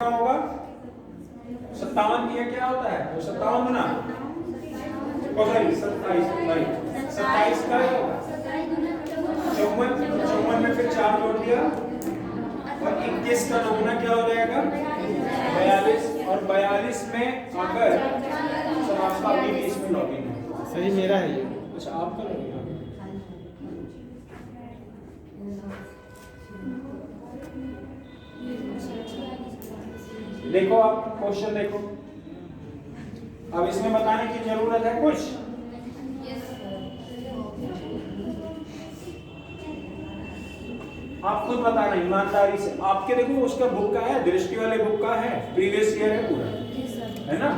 होगा 57 दिया क्या होता है तो 57 गुना सॉरी 27 का होगा 54 में फिर 4 जोड़ दिया और 21 का 9 गुना क्या हो जाएगा 42 और 42 में अगर आपका अभी भी इसमें लॉगिन है सही मेरा है ये। अच्छा आपका लॉगिन है देखो आप क्वेश्चन देखो अब इसमें बताने की जरूरत है कुछ आप खुद बताना ईमानदारी से आपके देखो उसका बुक का है दृष्टि वाले बुक का है प्रीवियस ईयर है पूरा है ना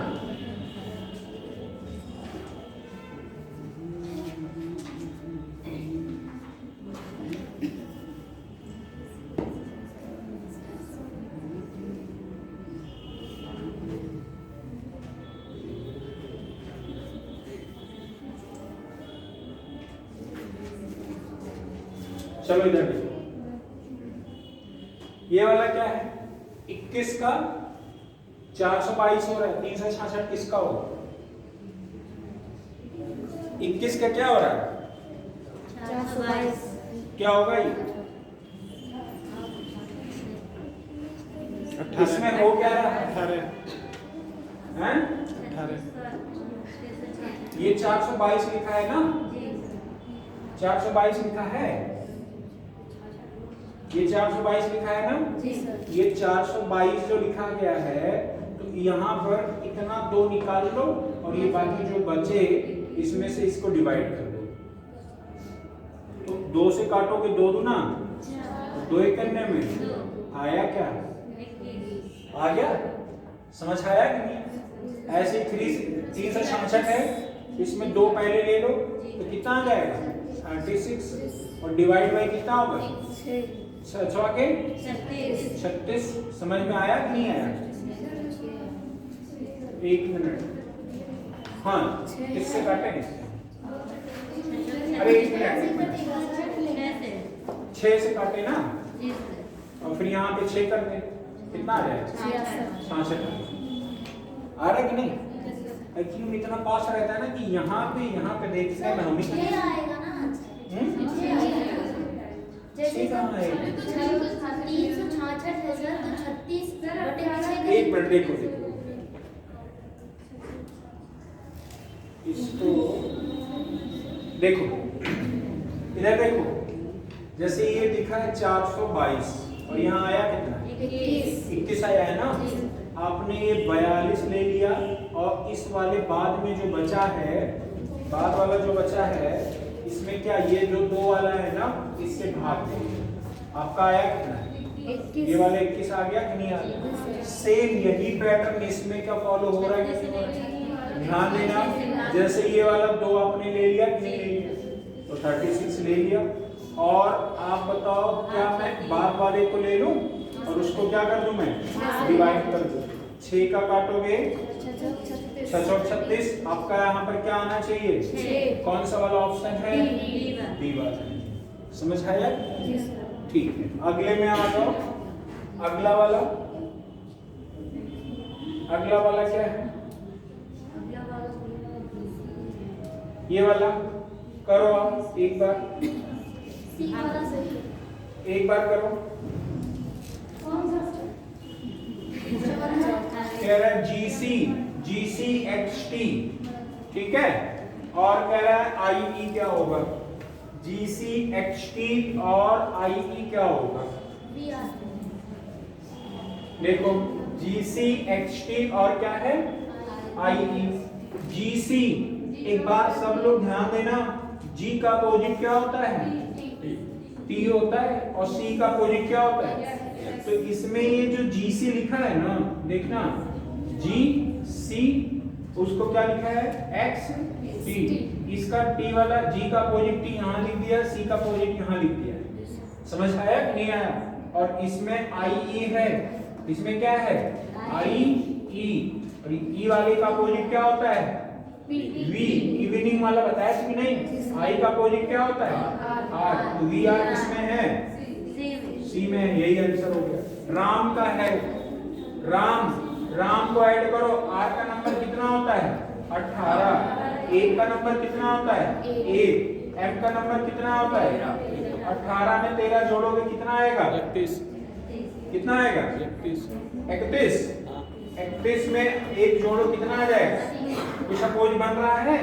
चलो इधर देखो ये वाला क्या है 21 का 422 हो रहा है 366 किसका होगा 21 का क्या हो रहा है 422 क्या होगा ये इसमें हो क्या रहा है 18 हैं 18 ये 422 लिखा है ना 422 लिखा है ये 422 लिखा है ना जी सर ये 422 जो लिखा गया है तो यहाँ पर इतना 2 निकाल लो और ये बाकी जो बचे इसमें से इसको डिवाइड कर दो तो 2 से काटोगे 2 दूना 2 एक करने में आया क्या आ गया समझ आया कि नहीं ऐसे 366 है इसमें 2 पहले ले लो तो कितना आ जाएगा 36 और डिवाइड बाय कितना होगा 6 के 36 समझ में आया कि नहीं आया 1 मिनट हाँ किससे काटे अरे 1 मिनट 6 से काटे ना और फिर यहाँ पे 6 कर दे कितना आ जाएगा 66 आ रहा है कि नहीं एक्चुअली इतना पास रहता है ना कि यहाँ पे देखने में एक मिनट देखो इसको देखो इधर देखो जैसे ये दिखा है 422 और यहाँ आया कितना 21 आया है ना आपने ये 42 ले लिया और इस वाले बाद में जो बचा है बाद वाला जो बचा है इसमें क्या ये जो 2 वाला है ना इससे भाग देंगे आपका आया कितना ये वाला 21 आ गया कि नहीं आ गया सेम यही पैटर्न इसमें क्या फॉलो हो रहा है ध्यान देना जैसे ये वाला 2 आपने ले लिया कि नहीं ले लिया तो 36 ले लिया और आप बताओ क्या मैं बाद वाले को ले लूं और उसको क्या कर दूं मैं डिवाइड कर दूं 6 का काटोगे 636 आपका यहाँ पर क्या आना चाहिए कौन सा वाला ऑप्शन है डी वाला समझ आया ठीक है अगले में आ जाओ अगला वाला क्या है ये वाला करो आप एक बार करो कह रहा है GCHT ठीक है और कह रहा है IE क्या होगा GCHT और IE क्या होगा देखो GCHT और क्या है IE GC एक बार सब लोग ध्यान देना G का अपोजिट क्या होता है T होता है और C का अपोजिट क्या होता है तो इसमें ये जो GC लिखा है ना देखना GC उसको क्या लिखा है XT इसका T वाला G का अपोजिट T यहाँ लिख दिया C का अपोजिट यहाँ लिख दिया समझ आया कि नहीं आया और इसमें IE है इसमें क्या है IE और E वाले का अपोजिट क्या होता है V इवनिंग वाला बताया कि नहीं I का अपोजिट क्या होता है R तो V R इसमें है सी में यही आंसर हो गया। राम का है राम को ऐड करो। आर का नंबर कितना होता है 18। ए का नंबर कितना होता है 1। एम का नंबर कितना होता है 18 में 13 जोड़ोगे कितना आएगा 31। कितना आएगा 31। 31 में एक जोड़ो कितना आ जाएगा। कुछ अपोज बन रहा है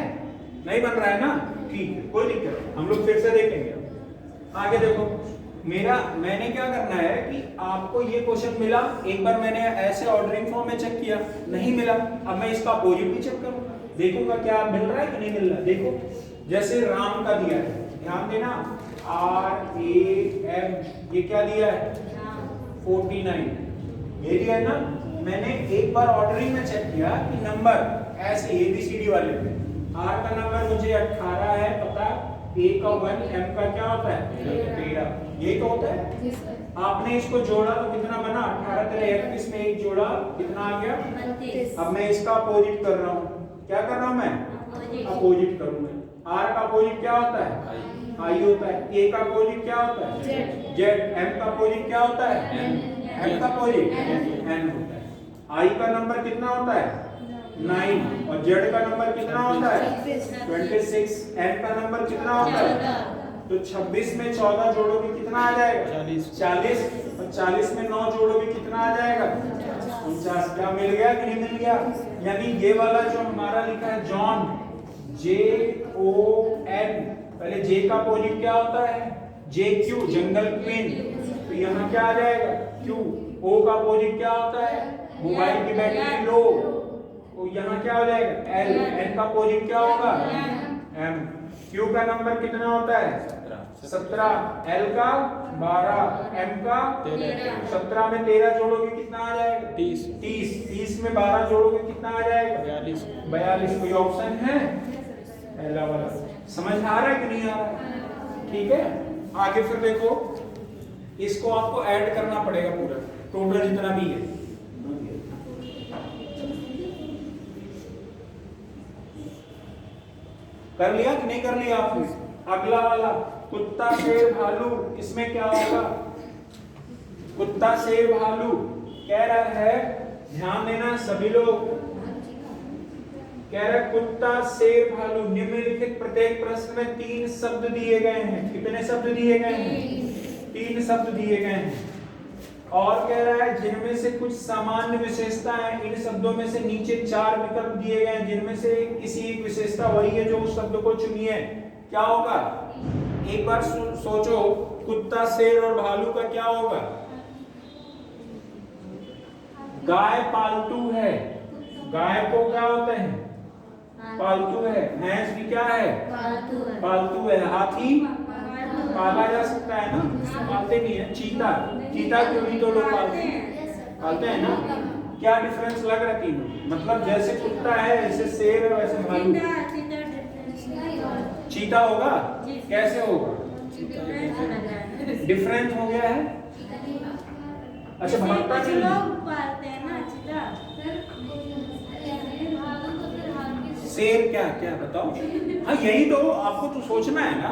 नहीं बन रहा है ना, ठीक है कोई दिक्कत नहीं, हम लोग फिर से देखेंगे। आगे देखो मैंने क्या करना है कि आपको ये क्वेश्चन मिला, एक बार मैंने ऐसे ऑर्डरिंग फॉर्म में चेक किया नहीं मिला, अब मैं इसका अपोजिट भी चेक करूंगा, देखूंगा क्या मिल रहा है कि नहीं मिल रहा है। देखो जैसे राम का दिया है, ध्यान देना RAM ये क्या दिया है 49 ये दिया है ना। मैंने एक बार ऑर्डरिंग में चेक किया कि नंबर ऐसे ABCD वाले में R का नंबर मुझे 18 है पता, A का 1, M का क्या होता है 13, ये तो होता है। आपने इसको जोड़ा तो कितना बना 18 31 में एक जोड़ा कितना आ गया 32। अब मैं इसका अपोजिट कर रहा हूँ, क्या कर रहा हूँ मैं अपोजिट करूंगा। R का अपोजिट क्या होता है I होता है। A का अपोजिट क्या होता है Z। M का अपोजिट क्या होता है M का अपोजिट N होता है। I का नंबर कितना होता है 9 और Z का नंबर कितना होता है 26। N का नंबर कितना होता है तो 26 में 14 जोड़ोगे कितना आ जाएगा 40 और 40 में 9 जोड़ोगे कितना आ जाएगा 49। क्या मिल गया कि नहीं मिल गया। यानी ये वाला जो हमारा लिखा है जॉन JON, पहले J का अपोजिट क्या होता है JQ जंगल क्वीन, तो यहाँ क्या आ जाएगा Q। O का अपोजिट क्या होता है मोबाइल की बैटरी लो, तो यहाँ क्या हो जाएगा L। N का अपोजिट क्या होगा M। Q का नंबर कितना होता है 17, L का 12, M का 17 में 13 जोड़ोगे कितना आ जाएगा 30 में 12 जोड़ोगे कितना आ जाएगा 42। कोई ऑप्शन है पहला वाला। समझ आ रहा है कि नहीं आ रहा है, ठीक है। आगे फिर देखो इसको आपको ऐड करना पड़ेगा पूरा टोटल जितना भी है। कर लिया कि नहीं कर लिया आपने। अगला वाला कुत्ता शेर भालू, इसमें क्या होगा कुत्ता शेर भालू कह रहा है, ध्यान देना सभी लोग, कह रहा है कुत्ता शेर भालू निम्नलिखित प्रत्येक प्रश्न में 3 शब्द दिए गए हैं। कितने शब्द दिए गए हैं 3 शब्द दिए गए हैं। और कह रहा है जिनमें से कुछ सामान्य विशेषता है, इन शब्दों में से नीचे 4 विकल्प दिए गए हैं जिनमें से किसी एक विशेषता वही है जो उस शब्द को चुनिए। क्या होगा एक बार सोचो, कुत्ता शेर और भालू का क्या होगा। गाय पालतू है, गाय को क्या होते हैं पालतू है। भैंस भी क्या है पालतू है। हाथी पाला जा सकता है ना, पालते नहीं है। चीता क्यों नहीं तो लोग पालते हैं ना। क्या डिफरेंस लग रहा है तीनों, मतलब जैसे कुत्ता है ऐसे शेर है वैसे भालू। चीता होगा कैसे होगा डिफरेंट हो गया है। अच्छा भागता क्यों लोग पालते हैं ना चीता। शेर क्या क्या बताओ। हाँ यही तो आपको तो सोचना है ना,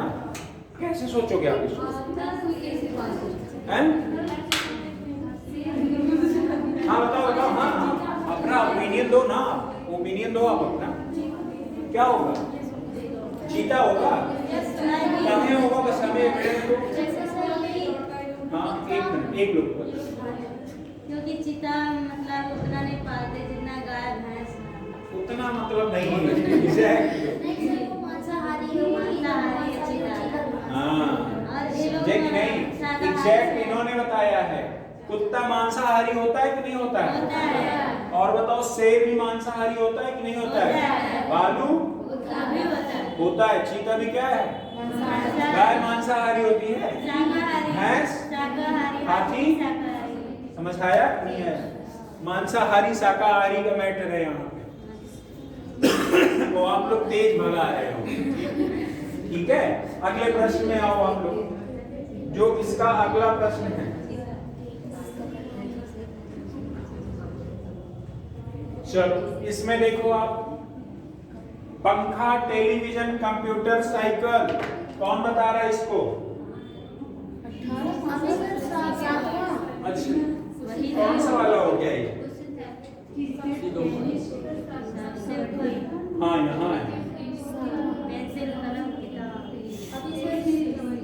कैसे सोचोगे आप इसको हैं? हाँ बताओ हाँ अपना ओपिनियन दो ना, ओपिनियन दो आप अपना। क्या होगा चीता होगा कहाँ होगा बस हमें हाँ एक लोग क्योंकि चीता मतलब उतना नहीं पालते जितना गाय भैंस। उतना मतलब नहीं है एग्जैक्ट इन्होंने बताया है। कुत्ता मांसाहारी होता है कि नहीं होता है, और बताओ शेर भी मांसाहारी होता है कि नहीं होता है, भालू होता है, चीता भी क्या है गाय मांसाहारी होती है, भैंस हाथी। समझ आया नहीं है। मांसाहारी शाकाहारी का मैटर है यहाँ पे। तो आप लोग तेज भगा रहे हो, ठीक है। अगले प्रश्न में आओ आप लोग, जो इसका अगला प्रश्न है। चलो इसमें देखो आप, पंखा टेलीविजन कंप्यूटर साइकिल, कौन बता रहा है इसको। अच्छा कौन सा वाला हो गया ये सबसे ऊपर हाँ यहाँ है। पेंसिल कलम किताब इसी में एक ही गड़बड़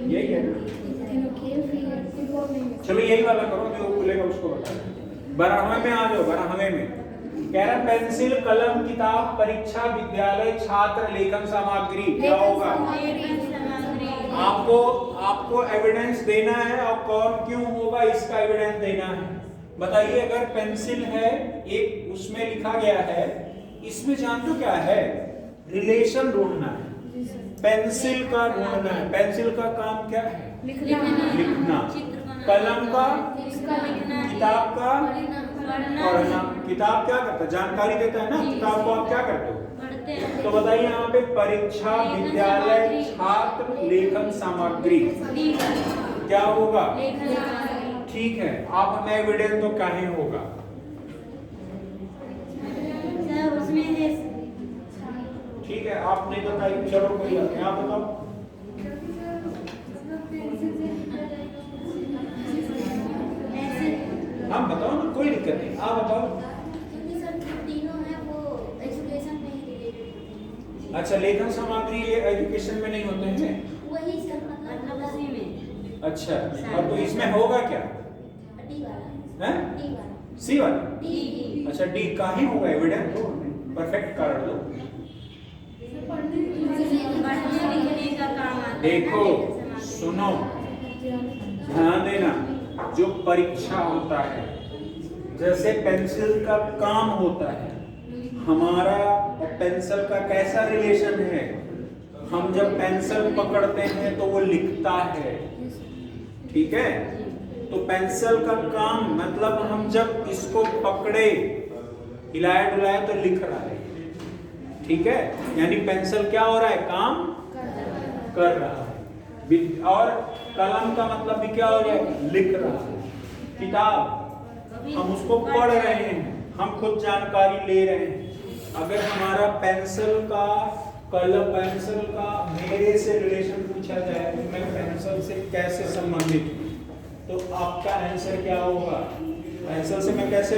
यही है। चलो यही वाला करो, जो खुलेगा उसको बता। 12वें में आ जाओ। 12वें में कह रहा पेंसिल कलम किताब परीक्षा विद्यालय छात्र लेखन सामग्री क्या होगा? आपको एविडेंस देना है और कौन क्यों होगा इसका एविडेंस देना है। बताइए, अगर पेंसिल है एक उसमें लिखा गया है, इसमें जानते हो क्या है? रिलेशन ढूंढना है, पेंसिल का ढूंढना है। पेंसिल का काम क्या है? लिखना। कलम का, किताब का पढ़ना। किताब क्या करता है? जानकारी देता है ना। किताब को आप क्या करते हो? पढ़ते हैं। तो बताइए यहाँ पे परीक्षा विद्यालय छात्र लेखन सामग्री क्या होगा? ठीक है, आप हमें एविडेंस तो काहे होगा? उसमें है ठीक है, आप नहीं बताइए, चलो कोई बात नहीं, आप बताओ। हम बताओ ना, कोई दिक्कत नहीं, आप बताओ। अच्छा, लेखन सामग्री ये एजुकेशन में नहीं होते हैं? मतलब उसी में। अच्छा, और तो इसमें होगा क्या? हैं? सी वाला? अच्छा, डी का ही होगा एविडेंस दो, परफेक्ट कारण दो। पढ़ने लिखने का काम आता है। देखो, सुनो, ध्यान देना, जो परीक्षा होता है, जैसे पेंसिल का काम होता है, हमारा और पेंसिल का कैसा रिलेशन है? हम जब पेंसिल पकड़ते हैं तो वो लिखता है, ठीक है? तो पेंसिल का काम मतलब हम जब इसको पकड़े, हिलाया डुलाया तो लिख रहा है, ठीक है? यानी पेंसिल क्या हो रहा है? काम कर रहा है। और कलम का मतलब भी क्या हो रहा है? लिख रहा है। किताब हम उसको पढ़ रहे हैं, हम खुद जानकारी ले रहे हैं। अगर हमारा पेंसिल का पेंसिल का मेरे से रिलेशन पूछा जाए तो मैं पेंसिल से कैसे संबंधित हूँ, तो आपका आंसर क्या होगा? पेंसिल से मैं कैसे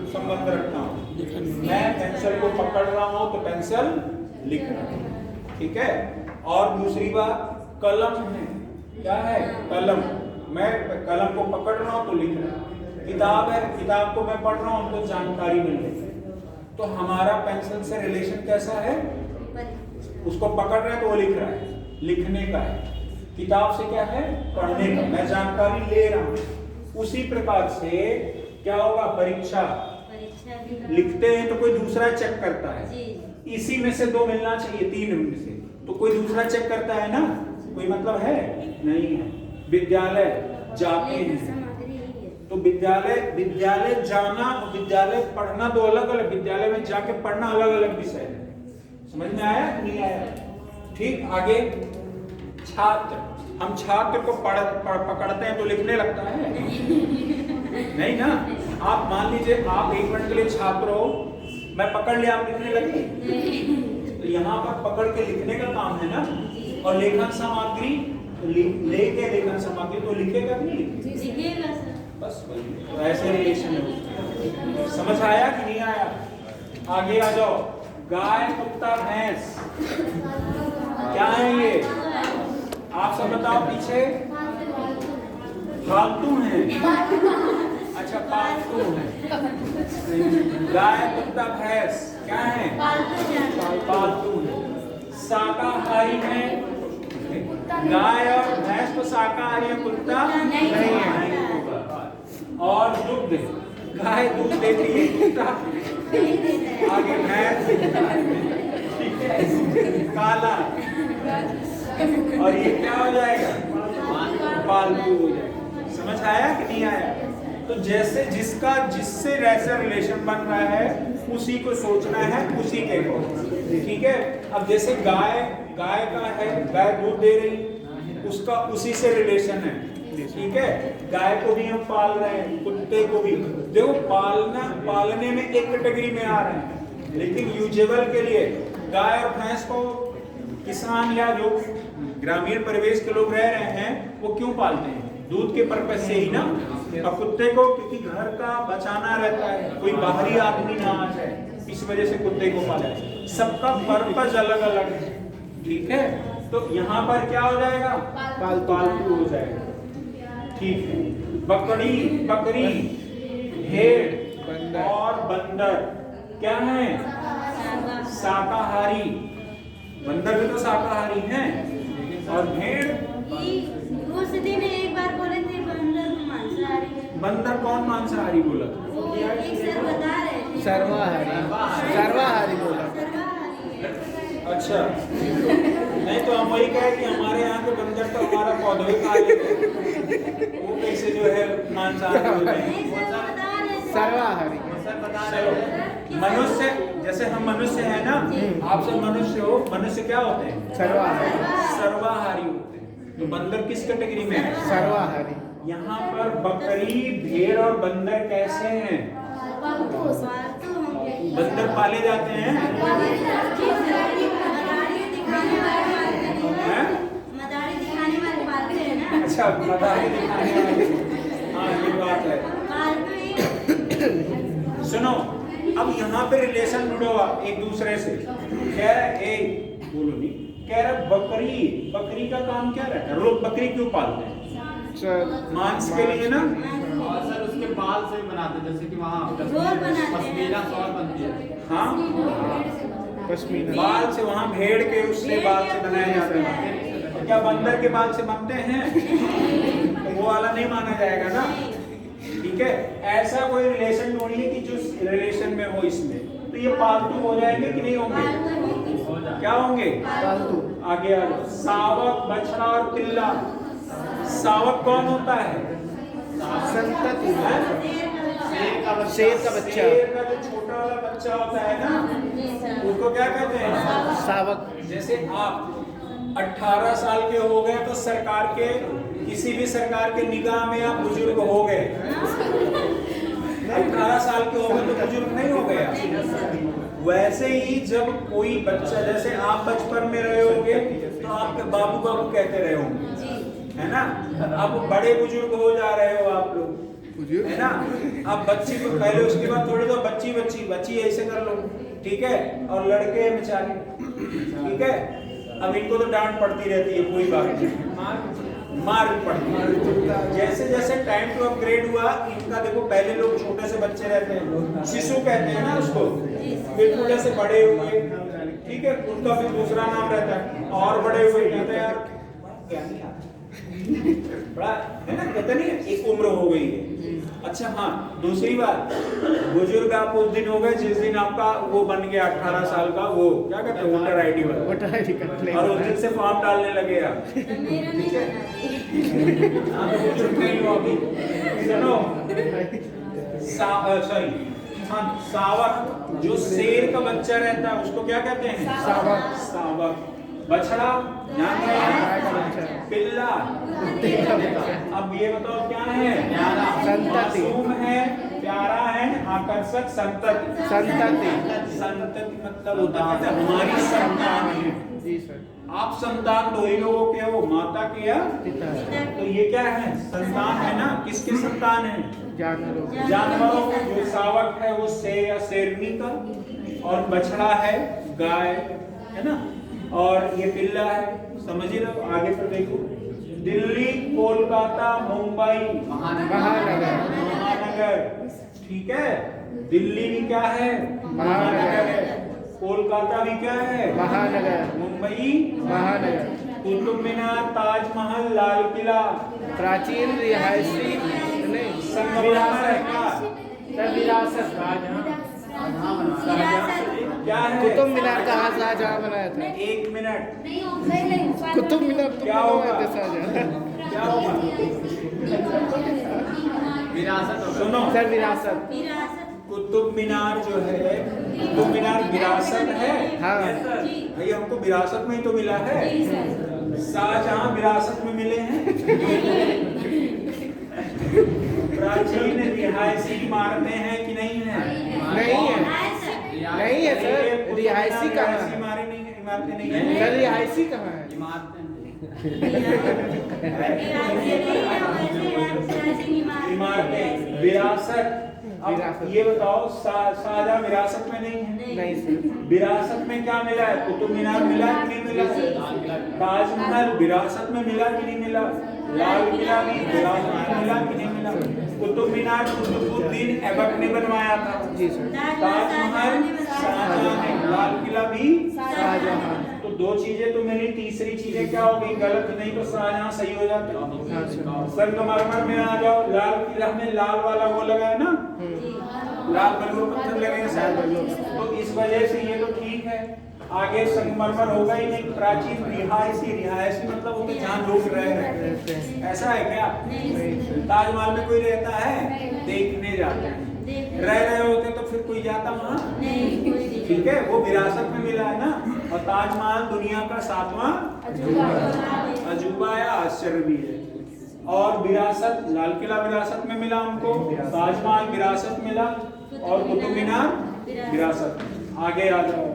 संबंध रखता हूँ? मैं पेंसिल को पकड़ रहा हूँ तो पेंसिल लिख रहा हूँ, ठीक है? और दूसरी बात, कलम है, क्या है? कलम, मैं कलम को पकड़ रहा हूँ तो लिख रहा हूँ। किताब है, किताब को मैं पढ़ रहा हूँ तो जानकारी मिल रही है। तो हमारा पेंसिल से रिलेशन कैसा है? उसको पकड़ रहे हैं तो वो लिख रहा है, लिखने का है। किताब से क्या है? पढ़ने का, मैं जानकारी ले रहा हूँ। उसी प्रकार से क्या होगा? परीक्षा लिखते हैं तो कोई दूसरा चेक करता है, इसी में से 2 मिलना चाहिए, 3 में से तो कोई दूसरा चेक करता है ना, कोई मतलब है नहीं है। विद्यालय जाते हैं तो विद्यालय जाना और विद्यालय पढ़ना दो अलग अलग, विद्यालय में जाके पढ़ना अलग अलग विषय है। समझ में आया नहीं आया? ठीक, आगे छात्र, हम छात्र को पकड़ते हैं तो लिखने लगता है नहीं ना। आप मान लीजिए आप 1 मिनट के लिए छात्र हो, मैं पकड़ लिया, आप लिखने लगे, तो यहाँ पर पकड़ के लिखने का काम है ना। और लेखन सामग्री लेके लेखन सामग्री तो लिखेगा नहीं, लिखेगा बस वही। तो ऐसे रिलेशन है। समझ आया कि नहीं आया? आगे आ जाओ। गाय, कुत्ता, भैंस क्या है ये? आप सब बताओ पीछे। फालतू है, अच्छा पालतू है। गाय, कुत्ता, भैंस क्या है? पालतू है। शाकाहारी है, गाय और भैंस तो शाकाहारी है, कुत्ता नहीं है। और दुग्ध, गाय दूध देती है, कुत्ता आगे भैंस, ठीक है, काला, और ये क्या हो जाएगा? पालतू हो जाएगा। समझ आया कि नहीं आया? तो जैसे जिससे ऐसा रिलेशन बन रहा है उसी को सोचना है, उसी के को, ठीक है? अब जैसे गाय गाय का है, गाय दूध दे रही, उसका उसी से रिलेशन है, ठीक है। गाय को भी हम पाल रहे हैं, कुत्ते को भी। देखो पालने में एक कैटेगरी में आ रहे हैं, लेकिन यूजेबल के लिए गाय और भैंस को किसान या जो ग्रामीण परिवेश के लोग रह रहे हैं वो क्यों पालते हैं? दूध के पर्पज से ही ना। और कुत्ते को क्योंकि घर का बचाना रहता है, कोई बाहरी आदमी ना आ जाए, इस वजह से कुत्ते को पाला है। सबका पर्पज अलग अलग है, ठीक है। तो यहाँ पर क्या हो जाएगा? पालतू हो जाएगा, ठीक है। बकरी, भेड़ और बंदर क्या है? शाकाहारी। बंदर भी तो शाकाहारी हैं। और भेड़, उस दिन एक बार बोले थे बंदर मांसाहारी। बंदर कौन मांसाहारी बोला? वो एक सर बता रहे थे सर्वाहारी बोला। अच्छा, नहीं तो हम वही कहे कि हमारे यहाँ के बंदर तो हमारा पौधा ही खा लेते हैं, वो कैसे जो है मांसाहारी हो गए? सर्वाहारी। चलो, मनुष्य, जैसे हम मनुष्य हैं ना, आप सब मनुष्य हो, मनुष्य क्या होते हैं? सर्वाहारी होते हैं। तो बंदर किस कैटेगरी में है? सर्वाहारी। यहाँ पर बकरी, भेड़ और बंदर कैसे हैं? बंदर पाले जाते हैं, मदारी दिखाने वाले पालते हैं ना। अच्छा, मदारी दिखाने वाले, हाँ ये बात है। सुनो, अब यहाँ पे रिलेशन जुड़ा एक दूसरे से। कह रहे बोलो नहीं, कह रहे बकरी का काम क्या रहता है? लोग बकरी क्यों पालते हैं? मांस के लिए ना। और सर उसके बाल से बनाते हैं, जैसे कि वहाँ पश्मीना शॉल बनती है। हाँ, पश्मीना बाल से, वहाँ भेड़ के उससे बाल से बनाए जाते हैं। क्या बंदर के बाल से बनते हैं? तो वो वाला नहीं माना जाएगा ना, ठीक है। ऐसा कोई रिलेशन ढूंढिए कि जो रिलेशन में हो इसमें, तो ये पालतू हो जाएंगे कि नहीं होंगे? क्या होंगे? पालतू। आगे आ जाओ। सावक, बछड़ा और पिल्ला। सावक कौन होता है? संतति। शेर का बच्चा। शेर का जो छोटा वाला बच्चा होता है ना, उसको क्या कहते हैं? सावक। जैसे आप 18 साल के हो गए तो सरकार के, किसी भी सरकार के निगाह में आप बुजुर्ग हो गए। 18 साल के हो गए तो बुजुर्ग नहीं हो गया। वैसे ही जब कोई बच्चा, जैसे आप बचपन में रहे होंगे तो आपके बाबू बाबू कहते रहे होंगे, है ना। अब बड़े बुजुर्ग हो जा रहे हो आप लोग, है ना। अब बच्ची को पहले, उसके बाद थोड़ी तो बच्ची ऐसे कर लो, ठीक है। और लड़के बेचारे, ठीक है। अब इनको तो डांट पड़ती रहती है, कोई बात नहीं, मार पड़ती है। जैसे जैसे टाइम टू अपग्रेड हुआ इनका, देखो पहले लोग छोटे से बच्चे रहते हैं, शिशु कहते हैं ना उसको, फिर थोड़े से बड़े हुए, ठीक है, उनका फिर दूसरा नाम रहता है, और बड़े हुए कहते हैं यार क्या नहीं आता बड़ा, है ना, कहते नहीं एक उम्र हो गई है। अच्छा हाँ, दूसरी बात, बुजुर्ग आप उस दिन हो गए जिस दिन आपका वो बन गया 18 साल का, वो क्या कहते हैं, वोटर आईडी वाला, और उस दिन से फॉर्म डालने लगे आप, ठीक है। हाँ तो बुजुर्ग नहीं हो अभी। सुनो, सॉरी, हाँ, सावक जो शेर का बच्चा रहता है उसको क्या कहते हैं? सावक। बछड़ा, पिल्ला। अब ये बताओ क्या है? मासूम है, प्यारा है, आकर्षक, संतति। संतति मतलब होता है हमारी संतान है। जी सर। आप संतान दो ही लोगों के हो, माता के या पिता। तो ये क्या है? संतान है ना। किसके संतान है? जानवरों के। जो सावक है वो शेर या शेरनी का, और बछड़ा है गाय, है ना, और ये पिल्ला है, समझ ही लो। आगे पर देखो, दिल्ली, कोलकाता, मुंबई, महानगर, ठीक है। दिल्ली भी क्या है? महानगर है। कोलकाता भी क्या है? महानगर। मुंबई महानगर। कुतुब मीनार, ताजमहल, लाल किला, प्राचीन रिहायशी संगमरमर है क्या? विरासत क्या है? कुतुब मीनार कहाँ शाहजहां बनाया था? 1 मिनट। कुतुब मीनार क्या होगा? क्या होगा? विरासत। सुनो सर, विरासत। कुतुब मीनार जो है, कुतुब मीनार विरासत है। हाँ। भाई हमको विरासत में ही तो मिला है। शाहजहां विरासत में मिले हैं। प्राचीन रिहायशी इमारतें हैं कि नहीं है? नहीं है, नहीं है सर। रिहायशी कहाँ है? इमारतें नहीं है। सर रिहायशी कहाँ है? इमारतें विरासत। अब ये बताओ शाहजहां विरासत में नहीं है? नहीं सर। विरासत में क्या मिला है? कुतुब मीनार मिला कि नहीं मिला? ताजमहल विरासत में मिला कि नहीं मिला? लाल किला भी विरासत में मिला कि नहीं मिला? कुतुब मीनार कुतुबुद्दीन ऐबक ने बनवाया था। जी सर। ताजमहल शाहजहां ने, लाल किला भी शाहजहां। तो दो चीजें तो मिली, तीसरी चीजें क्या हो गई गलत? नहीं तो शाहजहां सही हो जाते। संगमरमर में आ जाओ, लाल किला में लाल वाला वो लगा है ना, लाल बलुआ पत्थर लगे हैं शायद, तो इस वजह से ये तो ठीक है। आगे संगमरमर होगा ही नहीं। प्राचीन रिहायशी, रिहायशी मतलब वो जहाँ लोग रह रहे हैं, ऐसा है क्या? ताजमहल में कोई रहता है? देखने जाते हैं। रह रहे होते तो फिर कोई जाता वहाँ? ठीक है, वो विरासत में मिला है ना। और ताजमहल दुनिया का 7वां अजूबा या आश्चर्य भी है। और विरासत, लाल किला विरासत में मिला हमको, ताजमहल विरासत मिला, और कुतुब मीनार विरासत। आगे आ जाओ।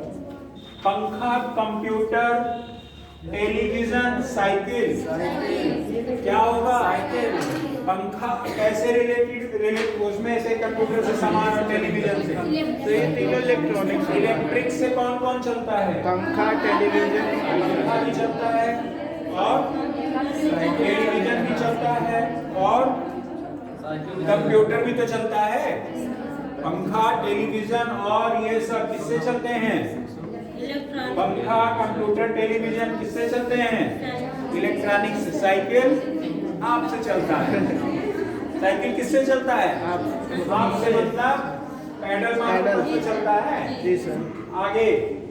पंखा, कंप्यूटर, टेलीविजन, साइकिल, क्या होगा? पंखा कैसे रिलेटेड उसमें से? कंप्यूटर से समान और टेलीविजन से। तो ये तीनों इलेक्ट्रॉनिक्स। इलेक्ट्रिक से कौन कौन चलता है? पंखा, टेलीविजन, पंखा भी चलता है और टेलीविजन भी चलता है और कंप्यूटर भी तो चलता है। पंखा, टेलीविजन और ये सब किससे चलते हैं? पंखा, कंप्यूटर, टेलीविजन किससे चलते हैं? इलेक्ट्रॉनिक्स। साइकिल आपसे चलता है। साइकिल किससे चलता है? आपसे, मतलब पैडल मारकर से चलता है। जी सर। आगे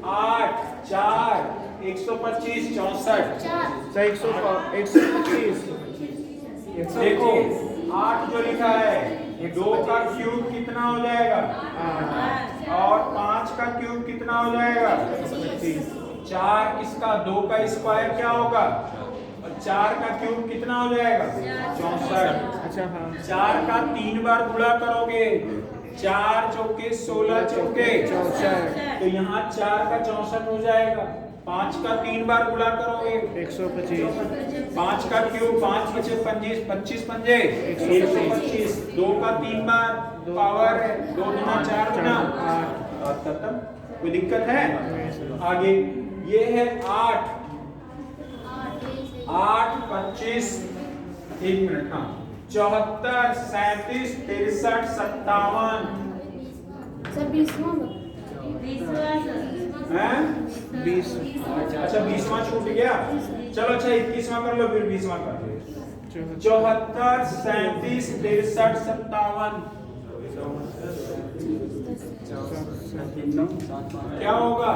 8, 4, 125, 64। 125। देखो 8 जो लिखा है, 2 का क्यूब कितना हो जाएगा? और 5 का क्यूब कितना हो जाएगा? 4 किसका? 2 का स्क्वायर क्या होगा? और 4 का क्यूब कितना हो जाएगा? 64। अच्छा हाँ। 4 का 3 बार गुणा करोगे, 4 चौके 16 चौके 64। तो यहाँ 4 का 64 हो जाएगा। 5 का 3 बार गुणा करोगे 125। 5 का क्यूब 5 बचे 25, 25 पंजे 125। 2 का 3 बार पावर है, 2 गुना 4 गुना 8। खत्म। कोई दिक्कत है? आगे ये है 8, 25, 1 मिनट, हाँ 74, 37, 63, 57। हैं? 20। अच्छा 20वां छूट गया। चलो अच्छा 21वां कर लो, फिर 20वां कर लो। 74, 37, 63, 57 क्या होगा?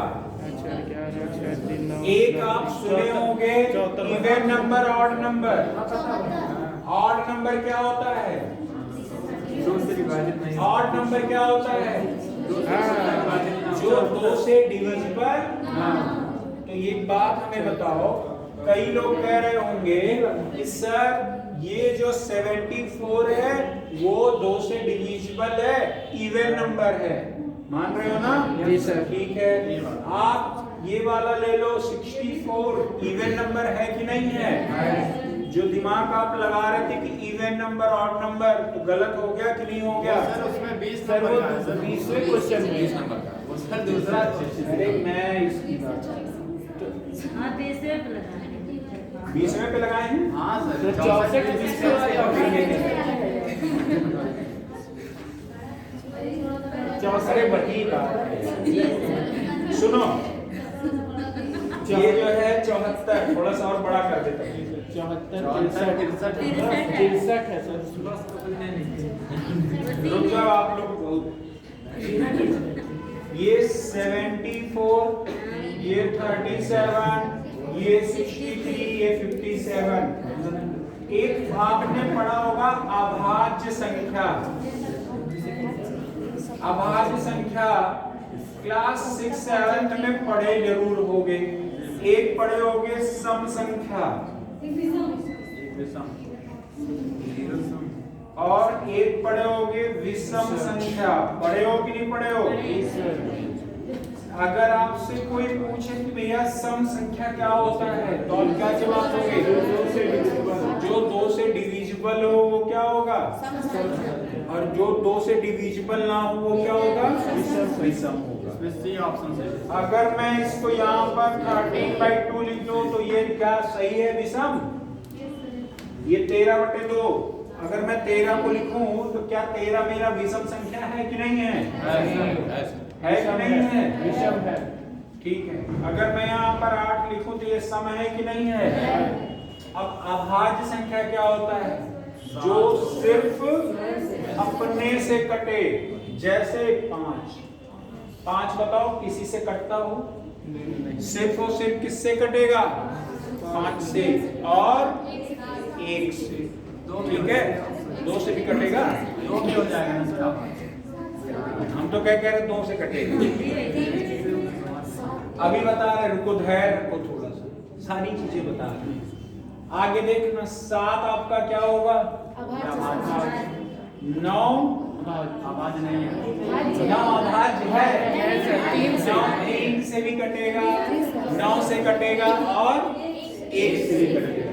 एक आप सुने होंगे even number, odd number. Odd number क्या होता है? ऑड नंबर क्या होता है? जो 2 से डिविजिबल। तो एक बात हमें बताओ, कई लोग कह रहे होंगे कि सर ये जो 74 है वो 2 से डिविजिबल है, इवन नंबर है। मान रहे हो ना? जी सर। ठीक है। आप ये वाला ले लो 64, इवन नंबर है कि नहीं है? जो दिमाग आप लगा रहे थे कि इवन नंबर, ऑड नंबर, तो गलत हो गया कि नहीं हो गया? सर उसमें 20 सर वो 20वें क्वेश्चन में 20 नंबर का वो सर दूसरा। अरे मैं इसकी बात 20वें पे लगाए हैं। हाँ सर 64 अरे वही बात है। सुनो, ये जो है 74, थोड़ा सा और बड़ा कर देता हूँ। 64 63 है सर। रुक जाओ आप लोग बहुत। ये 74, ये 37, ये 63, ये 57। एक आपने पढ़ा होगा अभाज्य संख्या। अभाज्य संख्या क्लास 6-7 में पढ़े जरूर होगे। एक पढ़े होगे सम संख्या और एक पढ़े होगे विषम संख्या। पढ़े हो कि नहीं पढ़े हो? अगर आपसे कोई पूछे कि भैया सम संख्या क्या होता है तो आप क्या जवाब दोगे? जो 2 से डिविजिबल हो वो क्या होगा? और जो 2 से डिविजिबल ना हो वो क्या होगा? विषम होगा। अगर मैं इसको यहाँ पर 13/2 लिख दूं तो ये क्या सही है? विषम। ये 13/2 अगर मैं 13 को लिखूं तो क्या 13 मेरा विषम संख्या है कि नहीं है? है कि नहीं है? विषम है। ठीक है। अगर मैं यहाँ पर 8 लिखूं तो ये सम है कि नहीं है? अब अभाज्य संख्या क्या होता है? जो सिर्फ अपने से कटे। जैसे 5 बताओ किसी से कटता हो? सिर्फ और सिर्फ किससे कटेगा? 5 से और 1 से। ठीक है, 2 से भी कटेगा, 2 भी हो जाएगा ना सर। हम तो क्या कह रहे 2 से कटेगा। अभी बता रहे, रुको धैर्य रखो थोड़ा सा, सारी चीजें बता रहे। आगे देखना 7 आपका क्या होगा? 9 अभाज्य नहीं है। 9 अभाज्य है। 3 से भी कटेगा, 9 से कटेगा और 1 से भी कटेगा।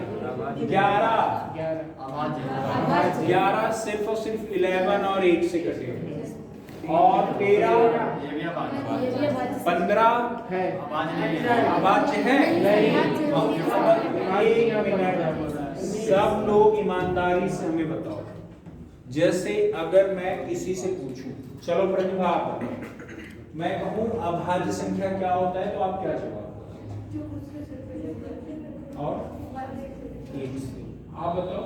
11 सिर्फ और सिर्फ 11 और 1 से कटेगा। और 13 15 है अभाज्य है। सब लोग ईमानदारी से हमें बताओ, जैसे अगर मैं किसी से पूछूं, चलो प्रतिभा आप बताओ, मैं कहूं अभाज्य संख्या क्या होता है तो आप क्या जवाब दोगे? और 1 से आप बताओ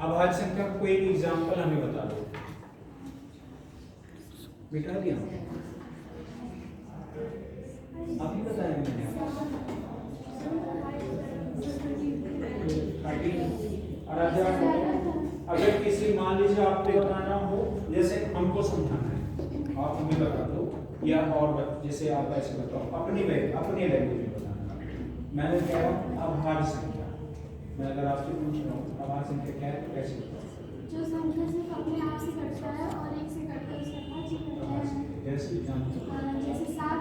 अभाज्य संख्या का कोई एग्जांपल हमें बता दो। बिठा दिया अभी बताया मैंने। अगर किसी मान लीजिए आपको बताना हो, जैसे हमको समझाना है, आप हमें बता दो या और जैसे आप ऐसे बताओ अपनी लैंग्वेज में बताना। मैंने कह रहा हूँ अभाज्य संख्या, मैं अगर आपसे पूछ रहा हूँ अभाज्य संख्या क्या है तो कैसे बताओ? जो संख्या सिर्फ अपने आप से कटता है और 1 से कटकर उसका अभाज्य करता है। जैसे जैसे 7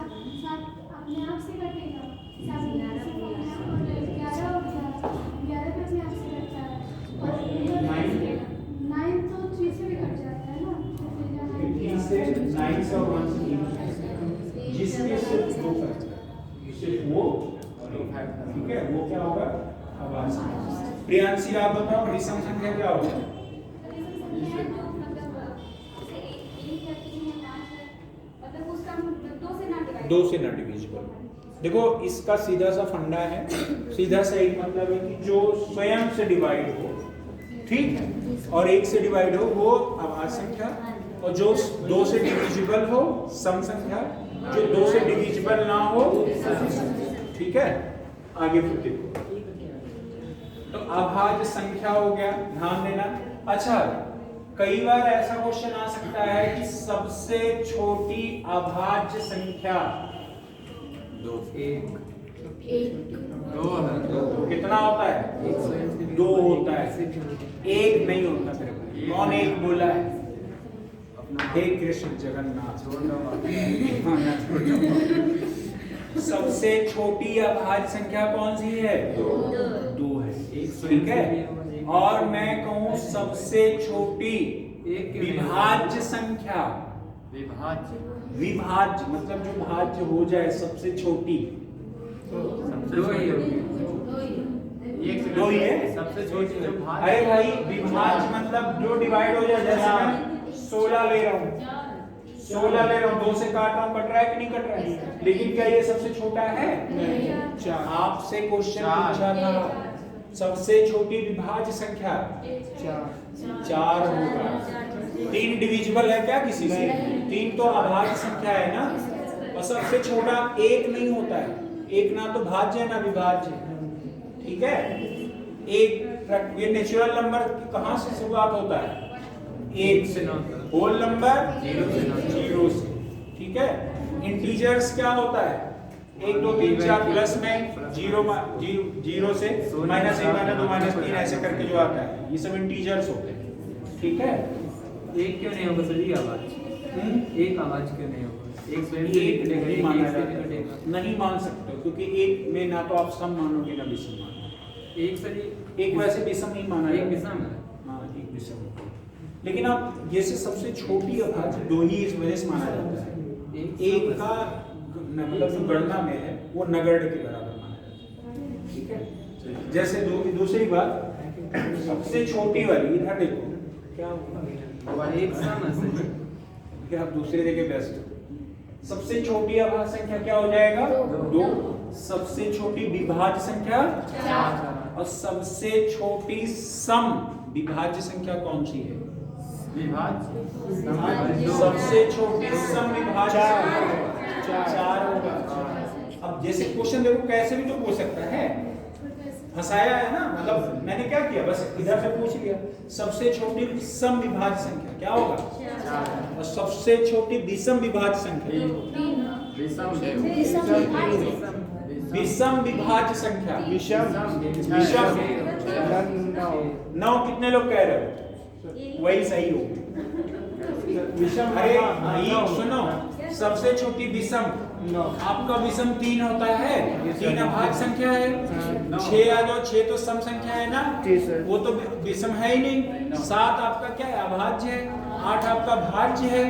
अपने आप से कटेगा, 7 अपने आप से कटेगा और 11 हो गया, 11 भी अपने आप से कटता है और 9 तो 3 से भी कट जाता है ना। 3 से 9 से और 1 से जिसके सिर्फ 2 फैक्टर सिर्फ वो, ठीक है, वो क्या होगा? अभाज्य संख्या। प्रियांशी आप बताओ विषम संख्या क्या होगा? 2 से ना डिविजिबल। देखो इसका सीधा सा फंडा है, सीधा सा एक मतलब है कि जो स्वयं से डिवाइड हो, ठीक है, और 1 से डिवाइड हो वो अभाज्य संख्या, और जो 2 से डिविजिबल हो सम संख्या, जो 2 से डिविजिबल ना हो, ठीक है। आगे फिर देखो तो अभाज्य संख्या हो गया, ध्यान देना। अच्छा, कई बार ऐसा क्वेश्चन आ सकता है कि सबसे छोटी अभाज्य संख्या 2 कितना होता है? 2 होता है, 1 नहीं होता। मेरे को कौन 1 बोला है? हे कृष्ण जगन्नाथ। सबसे छोटी अभाज्य संख्या कौन सी है? 2 है, ठीक है। और मैं कहूं सबसे छोटी विभाज्य संख्या, विभाज्य मतलब जो भाज्य हो जाए, सबसे छोटी 2 ही है। सबसे छोटी जो भाज्य, अरे भाई विभाज्य मतलब जो डिवाइड हो जाए। जैसे मैं 16 ले रहा हूँ, 16 ले रहा हूँ, 2 से काट रहा हूँ, कट रहा है कि नहीं कट रहा है? लेकिन क्या ये सबसे छोटा है? आपसे क्वेश्चन पूछा था सबसे छोटी विभाज्य संख्या 4 होगा। 3 डिविजिबल है क्या किसी से? 3 तो अभाज्य संख्या है ना। और सबसे छोटा 1 नहीं होता है, 1 ना तो भाज्य है ना विभाज्य, ठीक है। ये नेचुरल नंबर कहाँ से शुरुआत होता है? 1 से ना। होल नंबर 0 से। ठीक है, इंटीजर्स क्या होता है 1 2 3 4 प्लस में 0 से -1 -2 -3 ऐसे करके जो आता है, ये सब इंटीजर्स होते हैं। ठीक है, एक क्यों नहीं होगा सर जी आवाज? एक आवाज क्यों नहीं होगा? एक स्वयं से एक निकलेगा, नहीं एक माना से जाता, निकलेगा। नहीं मान सकते हो, क्योंकि एक में ना तो आप सम मानोगे ना विषम मानोगे। एक सर जी एक वैसे विषम नहीं माना एक जाता। विषम है। हाँ, एक विषम होता है। लेकिन आप जैसे सबसे छोटी अभाज्य 2 ही इस वजह से माना जाता है, एक का मतलब जो गणना में है वो नगण्य के बराबर माना जाता है। ठीक है, जैसे दूसरी बात, सबसे छोटी वाली इधर देखो क्या होगा, एक सम है सर जी। फिर आप दूसरे जगह व्यस्त हो। सबसे छोटी अभाज्य संख्या क्या हो जाएगा 2, सबसे छोटी विभाज्य संख्या 4, और सबसे छोटी सम विभाज्य संख्या कौन सी है? सबसे छोटी सम विभाज्य 4 होगा। अब जैसे क्वेश्चन देखो कैसे भी तो पूछ सकता है, फंसाया है ना, मतलब मैंने क्या किया, बस इधर से पूछ लिया। सबसे छोटी सम विभाज्य संख्या क्या होगा 4, और सबसे छोटी विषम विभाज्य संख्या विषम विभाज्य संख्या विषम 9। कितने लोग कह रहे हो? वही सही हो। विषम, अरे ये सुनो, सबसे छोटी विषम, आपका विषम 3 होता है, 3 अभाज्य संख्या है। 6 आ जाओ, 6 तो सम संख्या है ना, वो तो विषम है ही नहीं। 7 आपका क्या है, अभाज्य है। 8 आपका भाज्य है,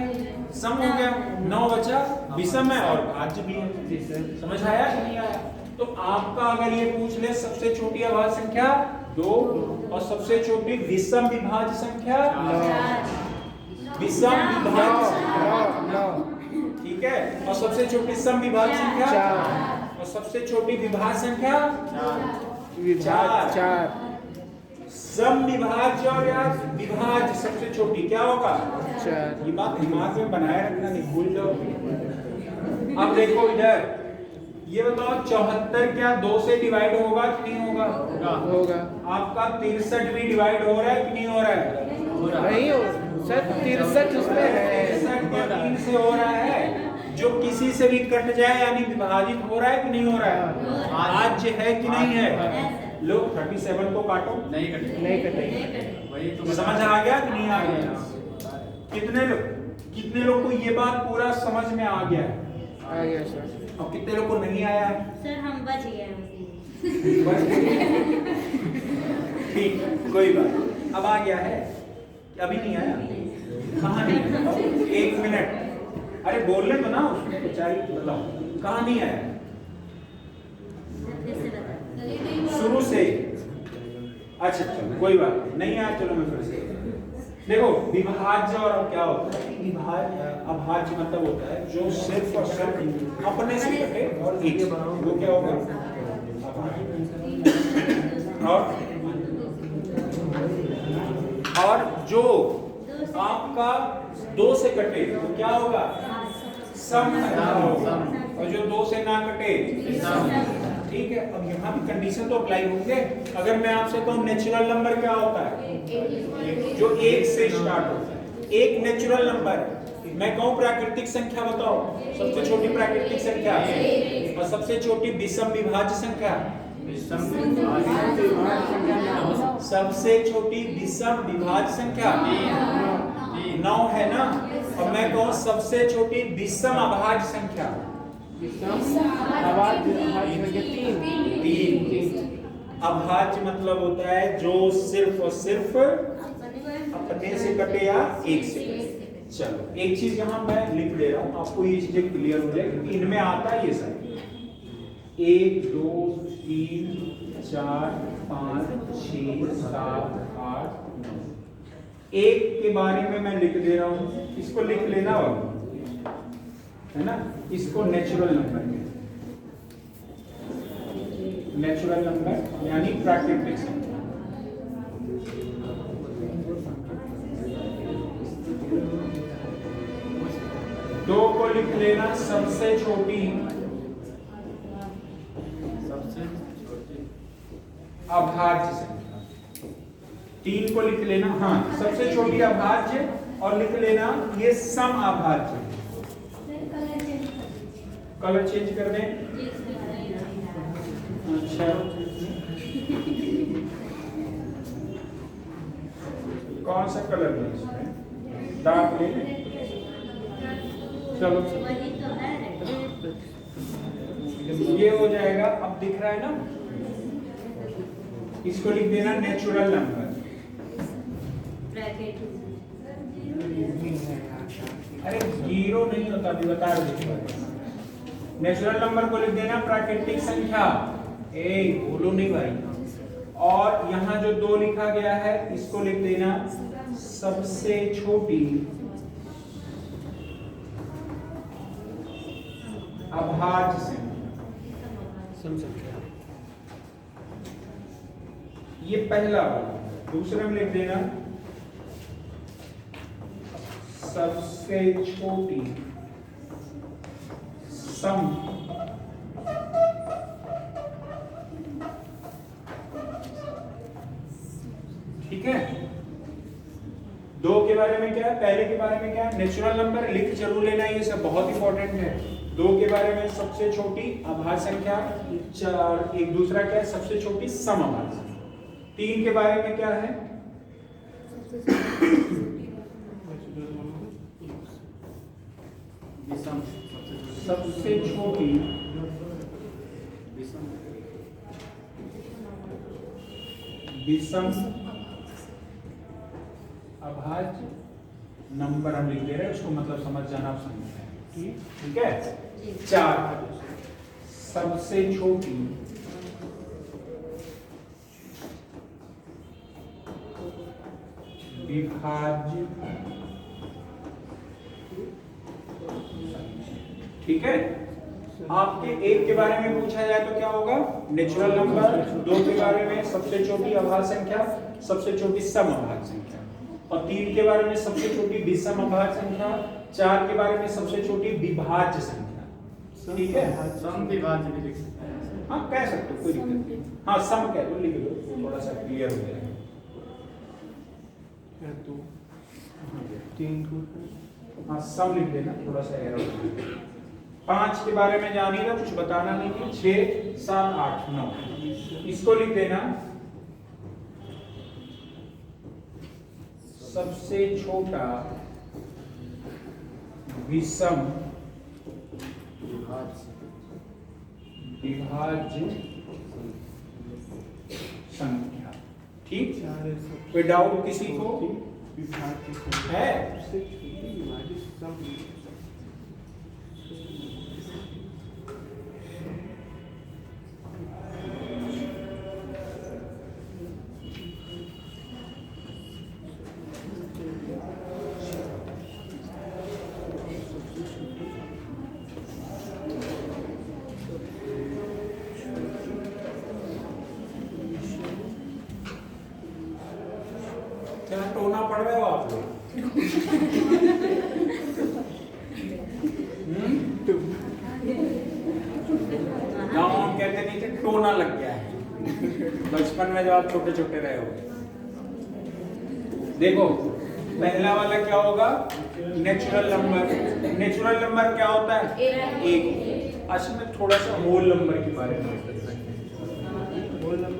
सम हो गया। 9 बचा विषम है और भाज्य भी है। समझ आया कि नहीं आया? तो आपका अगर ये पूछ ले सबसे छोटी अभाज्य संख्या 2 और सबसे छोटी विषम विभाज्य संख्या विषम विभाज्य, ठीक है, और सबसे छोटी सम विभाज्य संख्या और सबसे छोटी विभाज्य संख्या 4। सम विभाज्य और या विभाज्य सबसे छोटी क्या होगा 4। ये बात दिमाग में बनाए रखना, नहीं भूल जाओ। अब देखो इधर, ये बताओ 74 क्या 2 से डिवाइड होगा कि नहीं होगा? होगा। आपका 63 भी डिवाइड हो रहा है कि नहीं हो रहा है? नहीं हो सर, 63 उसमें है। 63 3 से हो रहा है, जो किसी से भी कट जाए यानी विभाजित हो रहा है कि नहीं हो रहा है? भाज्य है कि नहीं है? लो 37 को काटो, नहीं कटेगा, नहीं कटेगा। वही तो समझ आ गया कि नहीं आ गया? कितने लोग को ये बात पूरा समझ में आ गया है? आ गया सर। और कितने लोग को नहीं आया है? सर हम बच गए हैं। ठीक, कोई बात। अब आ गया है, अभी नहीं आया? कहाँ नहीं आया? 1 मिनट, अरे बोलने तो ना उसमें बेचारी, बताओ कहाँ नहीं आया? शुरू से। अच्छा चलो कोई बात नहीं आया, चलो मैं फिर से देखो। विभाज्य और क्या होता है? विभाज्य अभाज्य मतलब होता है जो सिर्फ और सिर्फ अपने से कटे और एक से, वो क्या होगा और जो आपका 2 से कटे वो क्या होगा सम संख्या होगा, और जो 2 से ना कटे। ठीक है, अब यहाँ भी कंडीशन तो अप्लाई होंगे। अगर मैं आपसे कहूँ नेचुरल नंबर क्या होता है, जो 1 से स्टार्ट होता है, एक नेचुरल नंबर। मैं कहूँ प्राकृतिक संख्या बताओ, सबसे छोटी प्राकृतिक संख्या और सबसे छोटी विषम विभाज्य संख्या, सबसे छोटी विषम विभाज्य संख्या 9 है ना। और मैं कहूँ सबसे छोटी विषम अभाज्य संख्या 3। अभाज्य मतलब होता है जो सिर्फ और सिर्फ अपने से कटे या एक से कटे। चलो एक चीज यहाँ मैं लिख दे रहा हूँ, आपको ये चीजें क्लियर हो जाए, क्योंकि इनमें आता है ये सब 1 2 3 4 5 6 7 8 9। एक के बारे में मैं लिख दे रहा हूँ, इसको लिख लेना है ना, इसको नेचुरल नंबर में, नेचुरल नंबर यानी प्राकृतिक संख्या। दो को लिख लेना सबसे छोटी अभाज्य संख्या। 3 को लिख लेना, हाँ सबसे छोटी अभाज्य और लिख लेना ये सम अभाज्य। कलर चेंज कर दें। अच्छा, कौन सा कलर लें इसमें? डार्क ले लें। चलो वही तो है। ये हो जाएगा। अब दिख रहा है ना, इसको लिख देना नेचुरल नंबर। ब्रैकेट अरे जीरो नहीं होता, अभी बता रहे। नेचुरल नंबर को लिख देना प्राकृतिक संख्या। बोलो नहीं भाई। और यहाँ जो 2 लिखा गया है इसको लिख देना सबसे छोटी अभाज्य संख्या। ये पहला वाला। दूसरे में लिख देना सबसे छोटी सम ठीक है। 2 के बारे में क्या है, पहले के बारे में क्या है, नेचुरल नंबर लिख जरूर लेना, ये सब बहुत इंपॉर्टेंट है। 2 के बारे में सबसे छोटी अभाज्य संख्या, 4 एक दूसरा क्या है, सबसे छोटी सम अभाज्य संख्या। 3 के बारे में क्या है, सबसे छोटी विषम अभाज्य नंबर हम लिख दे रहे हैं, उसको मतलब समझ जाना आप समझ रहे हैं। ठीक है। 4 सबसे छोटी विभाज्य। ठीक है। आपके 1 के बारे में पूछा जाए तो क्या होगा, नेचुरल नंबर। 2 के बारे में सबसे छोटी अभाज्य संख्या, सबसे छोटी सम अभाज्य संख्या। और 3 के बारे में सबसे छोटी विषम अभाज्य संख्या। 4 के बारे में सबसे छोटी विभाज्य संख्या। ठीक है। सम विभाज्य भी लिख सकते हैं। हाँ कह सकते हो, कोई दिक्कत नहीं। हाँ सम कह दो, लिख लो, थोड़ा सा क्लियर हो जाएगा। 3 को हाँ सम लिख देना, थोड़ा सा एरर हो जाएगा। 5 के बारे में जानिएगा, कुछ बताना नहीं है। 6 7 8 9 इसको लिख देना सबसे छोटा विषम विभाज्य संख्या। ठीक। कोई डाउट किसी को है? क्या टोना पड़ रहे हो आप लोग? गाँव हम कहते नहीं थे, टोना लग गया है बचपन में जब आप छोटे छोटे रहे हो। देखो पहला वाला क्या होगा, नेचुरल नंबर। नेचुरल नंबर क्या होता है, 1। अच्छा मैं थोड़ा सा होल नंबर के बारे में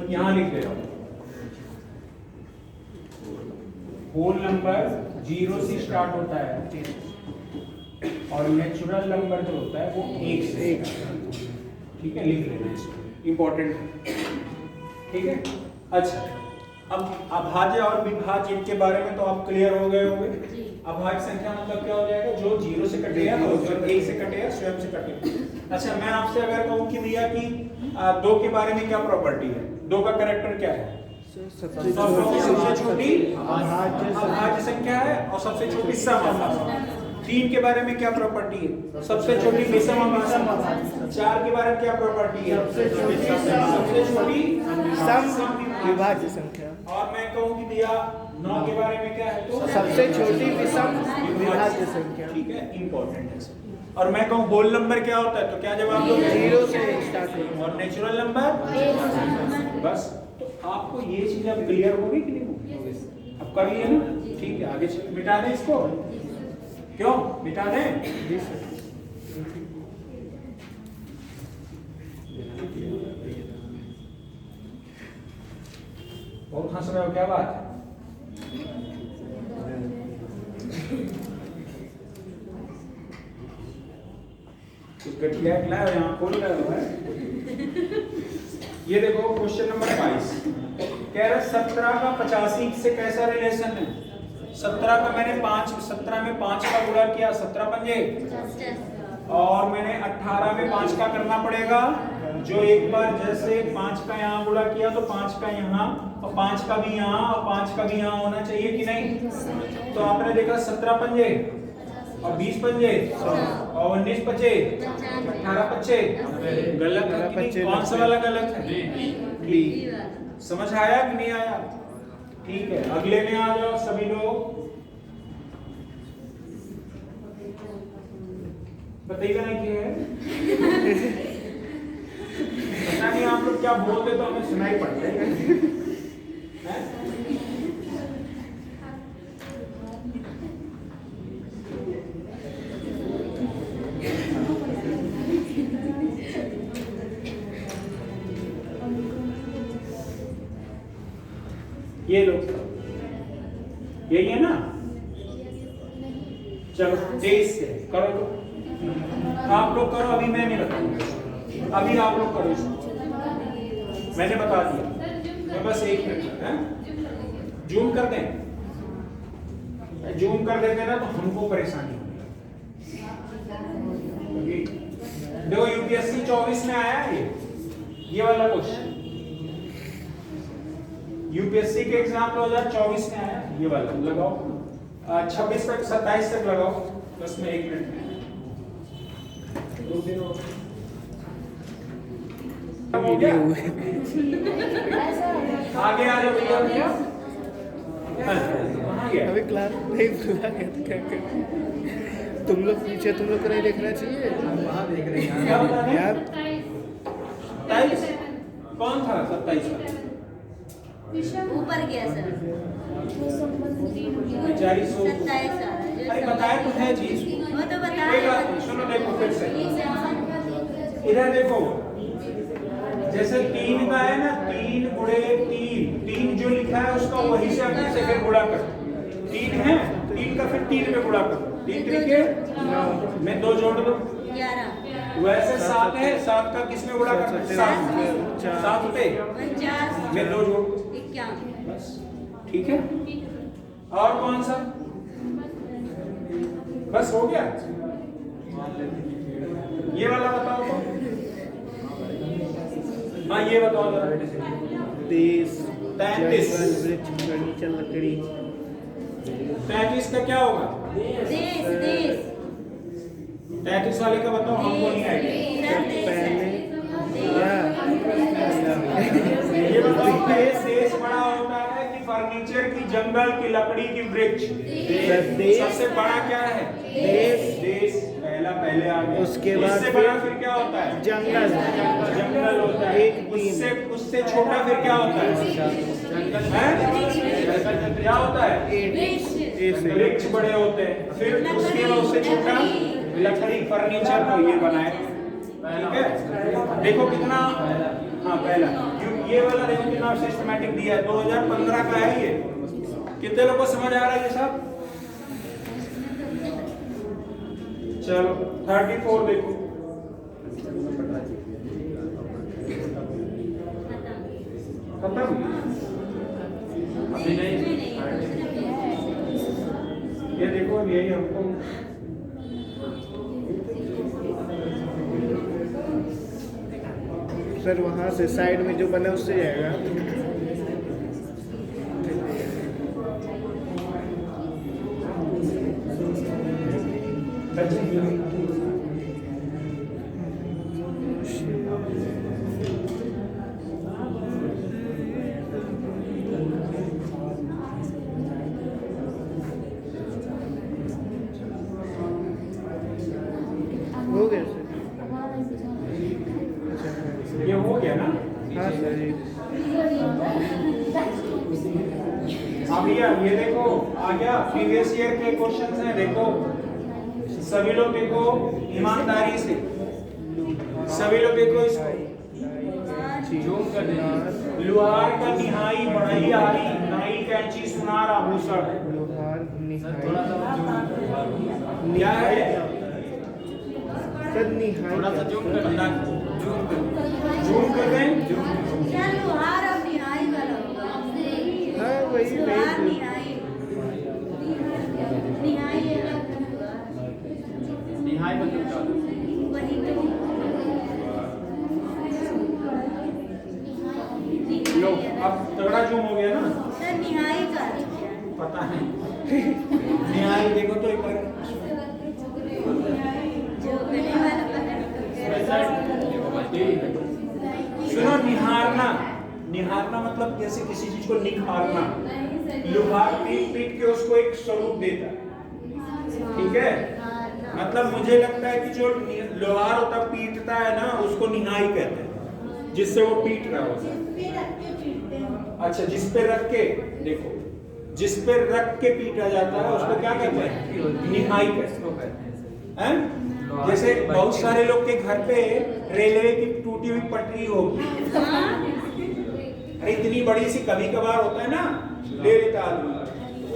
यहाँ लिख दे रहा हूँ। होल नंबर 0 से स्टार्ट होता है और नेचुरल नंबर जो होता है वो 1 से। ठीक है, लिख लेना इसको, इंपॉर्टेंट। ठीक है। अच्छा अब अभाज्य और विभाज्य इनके बारे में तो आप क्लियर हो गए होंगे। अभाज्य संख्या मतलब क्या हो जाएगा, जो 0 से कटेगा और जो 1 से कटेगा स्वयं से कटेगा। अच्छा मैं आपसे अगर कहूँ कि भैया कि 2 के बारे में क्या प्रॉपर्टी है, 2 का कैरेक्टर क्या है, सबसे छोटी अभाज्य संख्या है और सबसे छोटी सम अभाज्य। 3 के बारे में क्या प्रॉपर्टी है, सबसे छोटी विषम अभाज्य। 4 के बारे में क्या प्रॉपर्टी है, सबसे छोटी सम विभाज्य संख्या। और मैं कहूँ कि भैया 9 के बारे में क्या है, तो सबसे छोटी विषम विभाज्य संख्या। ठीक है, इंपॉर्टेंट है। और मैं कहूँ होल नंबर क्या होता है, तो क्या जवाब दोगे, 0 से स्टार्ट होगा। और नेचुरल नंबर बस। तो आपको ये चीज अब क्लियर होगी कि नहीं होगी? अब कर लिए ना, ठीक है, आगे चलो, मिटा दें इसको, क्यों मिटा दें? जी सर। बहुत हंस रहे हो, क्या बात है? कुछ गठिया खिलाया हो, यहाँ खोल रहे हो है? ये देखो क्वेश्चन नंबर 22 कह रहा 17 का 85 से कैसा रिलेशन है? 17 का मैंने 17 में 5 का गुणा किया, 17 पंजे, और मैंने 18 में 5 का करना पड़ेगा, जो एक बार जैसे 5 का यहाँ गुणा किया तो 5 का यहाँ, और 5 का भी यहाँ, और 5 का भी यहाँ होना चाहिए कि नहीं? तो आपने देखा 17 पंजे और 20 पंजे और 19 पचे, 18 पचे, गलत है कि नहीं? कौन सा वाला गलत है? बी। समझ आया कि नहीं आया? ठीक है, अगले में आ जाओ सभी लोग। बताइएगा नहीं क्या है? पता नहीं आप लोग क्या बोलते तो हमें सुनाई पड़ता है। ये लो, यही है ना? चलो 23 से करो तो आप लोग करो, अभी मैं नहीं बताऊंगा, अभी आप लोग करो इसको, मैंने बता दिया। मैं बस 1 मिनट है, जूम कर दें, जूम कर देते ना तो हमको परेशानी होगी। देखो यूपीएससी 24 में आया है ये वाला क्वेश्चन, यूपीएससी के एग्जाम 2024 में आया ये वाला, लगाओ 26 तक 27 तक लगाओ, बस में 1 मिनट में हो गया। आगे आ जाओ भैया, भैया कहाँ गया? अभी क्लास नहीं खुला है तो क्या करें? तुम लोग पीछे, तुम लोग को नहीं देखना चाहिए। वहाँ देख रहे हैं क्या बता रहे हैं? यार 27 कौन था? 27 का ऊपर गया सर, बेचारी सो, 27 अरे बताया तो है जी, वो तो बता एक बात सुनो, देखो फिर से इधर देखो, जैसे 3 का है ना, 3 गुणे 3 जो लिखा है उसका वही से अगले से फिर गुणा कर, 3 है 3 का फिर 3 में गुणा कर, 3 तरीके में 2 जोड़ दो 11, वैसे 7 है, 7 का किस में गुणा कर? 7 पे 49, में 2 जोड़, 51, बस ठीक है। और कौन सा? बस हो गया, ये वाला बताओ तो, हाँ ये बताओ जरा। 30 33 फर्नीचर लकड़ी 33 का क्या होगा? देश 33 वाले का बताओ, हमको नहीं आएगा। पहले ये बताओ देश बड़ा होता है कि फर्नीचर की, जंगल की, लकड़ी की, वृक्ष? सबसे बड़ा क्या है? देश पहले आ गया, उसके बाद इससे बड़ा फिर क्या होता है? जंगल होता है, उससे छोटा फिर क्या होता है? क्या होता है? वृक्ष बड़े होते हैं, फिर उसके बाद उससे छोटा लकड़ी, फर्नीचर को ये बनाए, ठीक है। देखो कितना, हाँ पहला ये वाला देखो कितना सिस्टमैटिक दिया है, 2015 का है ये। कितने लोगों को समझ आ रहा है ये सब? चलो 34 देखो, खत्म अभी नहीं, ये देखो, यही हमको सर वहाँ से साइड में जो बना उससे जाएगा। हो गया सर, ये हो गया ना? हाँ सर जी। अभी ये देखो आ गया, प्रीवियस ईयर के क्वेश्चंस हैं, देखो सभी लोग देखो ईमानदारी से, सभी लोग देखो इसको। जूम कर दीजिए। लुहार का निहाई बढ़ाई आरी, नाई कैंची सुनार आभूषण। लोहार सर थोड़ा सा जूम क्या है? सर निहाई थोड़ा सा जूम कर बंदा जूम कर जूम कर दें। क्या लोहार और निहाई वाला होगा? हाँ वही लोहार वही निहाई, निहाई निहाई मतलब क्या होता है? वही तो लो अब तगड़ा जूम हो गया ना, सर निहाई का अर्थ क्या है? पता नहीं। निहाई देखो तो एक बार, जो गले वाला पकड़ सुनो निहारना, निहारना मतलब जैसे किसी चीज को निखारना। लुहार पीट पीट के उसको एक स्वरूप देता है, ठीक है? मतलब मुझे लगता है कि जो लोहार होता पीटता है ना, उसको निहाई कहते हैं, जिससे वो पीट रहा होता है। अच्छा, जिस पे रख के देखो, जिस पे रख के पीटा जाता है उसको क्या कहते हैं? निहाई कहते हैं। जैसे बहुत सारे लोग के घर पे रेलवे की टूटी हुई पटरी होगी, अरे इतनी बड़ी सी, कभी कभार होता है ना, ले लेता आदमी,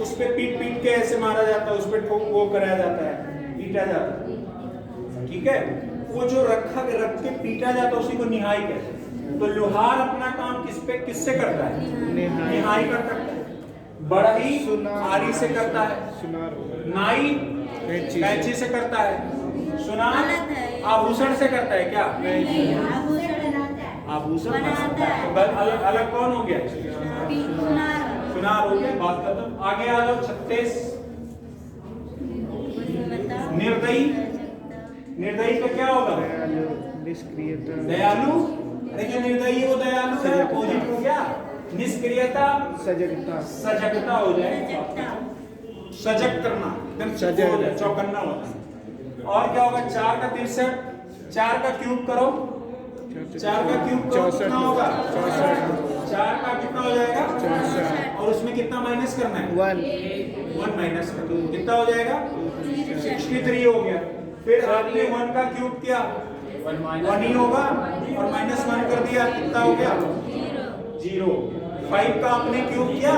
उस पे पीट पीट के ऐसे मारा जाता है, उस पे ठोक वो कराया जाता है, पीटा जाता है, ठीक है? वो जो रख के पीटा जाता है उसी को निहाई कहते हैं। तो लोहार अपना काम किससे करता है? निहाई कर करता है। बढ़ई आरी से करता है, सुनार नाई कैंची से करता है, सुनार आभूषण से करता है। क्या आभूषण बनाता है? अलग अलग कौन हो गया? सुनार हो गया। बात खत्म। आगे आ जाओ 36। निर्दयी, निर्दयी का क्या होगा? निष्क्रियता दयालु। अरे जो निर्दयी है वो दयालु है, अपोजिट हो गया। निष्क्रियता सजगता सजगता हो जाए, सजग करना, एकदम सजग हो जाए, चौकन्ना होता है। और क्या होगा? 4 का 63, 4 का क्यूब करो, 4 का क्यूब करो, कितना होगा? 4 का कितना हो जाएगा? 64। और उसमें कितना माइनस करना है? 1 माइनस कर दो, कितना हो जाएगा? 63 हो गया। फिर आपने 1 का क्यूब किया, 1 ही होगा, और -1 कर दिया, कितना हो गया? 0। 5 का आपने क्यूब किया,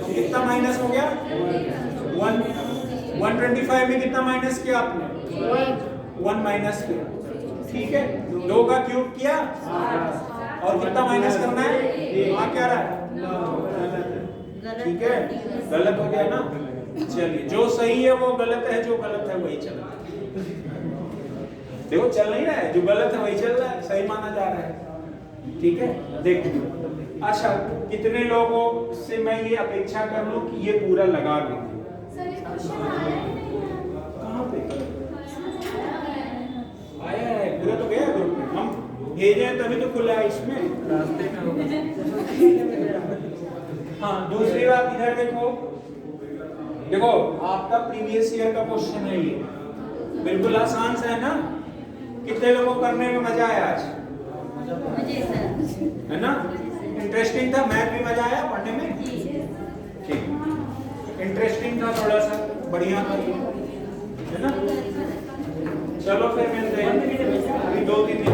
कितना माइनस हो गया? 1। 125 में कितना माइनस किया आपने? 1 माइनस किया, ठीक है? 2 का क्यूब किया, और कितना माइनस करना है? वहाँ क्या रहा है? ठीक है, गलत हो गया ना। चलिए, जो सही है वो गलत है, जो गलत है वही चल रहा है। देखो चल नहीं रहा है, जो गलत है वही चल रहा है, सही माना जा रहा है, ठीक है? देखो, अच्छा कितने लोगों से मैं ये अपेक्षा कर लूं कि ये पूरा लगा दें? कहाँ पे आया है? पूरा तो गया ग्रुप में, हम भेजे हैं तभी तो खुला है इसमें, रास्ते में होगा। हाँ, दूसरी बात इधर देखो, देखो आपका प्रीवियस ईयर का क्वेश्चन है ये, बिल्कुल आसान सा है ना? कितने लोगों को करने में मजा आया आज? मुझे सर है ना? इंटरेस्टिंग था, मैथ भी मजा आया पढ़ने में? ठीक, इंटरेस्टिंग था, थोड़ा सा बढ़िया था, है ना? चलो फिर मिलते हैं अभी 2-3 दिन।